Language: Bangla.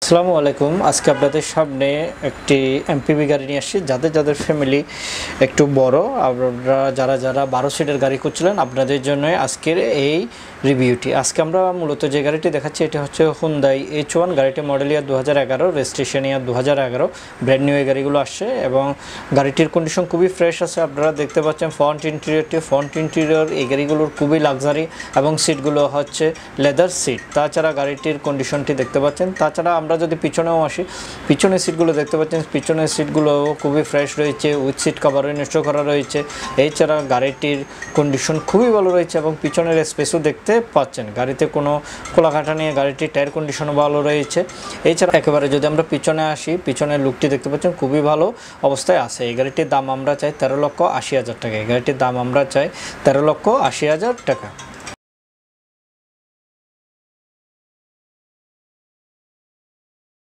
আসসালামু আলাইকুম। আজকে আপনাদের সামনে একটি এমপিভি গাড়ি নিয়ে আসছি। যাদের ফ্যামিলি একটু বড়, আপনারা যারা 12 সিটের গাড়ি খুঁজছিলেন, আপনাদের জন্য আজকের এই রিভিউটি। আজকে আমরা মূলত যে গাড়িটি দেখাচ্ছি এটি হচ্ছে হুন্দাই H1। গাড়িটি মডেল ইয়ার 2011, রেজিস্ট্রেশন ইয়ার 2011। ব্র্যান্ড নিউ এই গাড়িগুলো আসছে এবং গাড়িটির কন্ডিশন খুবই ফ্রেশ আছে। আপনারা দেখতে পাচ্ছেন ফ্রন্ট ইন্টেরিয়র এই গাড়িগুলোর খুবই লাক্সারি এবং সিটগুলো হচ্ছে লেদার সিট। তাছাড়া গাড়িটির কন্ডিশনটি দেখতে পাচ্ছেন। তাছাড়া আমরা যদি পিছনেও আসি, পিছনের সিটগুলো দেখতে পাচ্ছেন, পিছনের সিটগুলো খুবই ফ্রেশ রয়েছে, উইথ সিট কভারও ইনস্টল করা রয়েছে। এছাড়া গাড়িটির কন্ডিশন খুবই ভালো রয়েছে এবং পিছনের স্পেসও দেখতে পাচ্ছেন। গাড়িতে কোনো কোলাঘাটা নিয়ে গাড়িটির টায়ার কন্ডিশনও ভালো রয়েছে। এছাড়া একেবারে যদি আমরা পিছনে আসি, পিছনের লুকটি দেখতে পাচ্ছেন খুবই ভালো অবস্থায় আছে। এই গাড়িটির দাম আমরা চাই 13,80,000 টাকা। এই গাড়িটির দাম আমরা চাই 13,80,000 টাকা।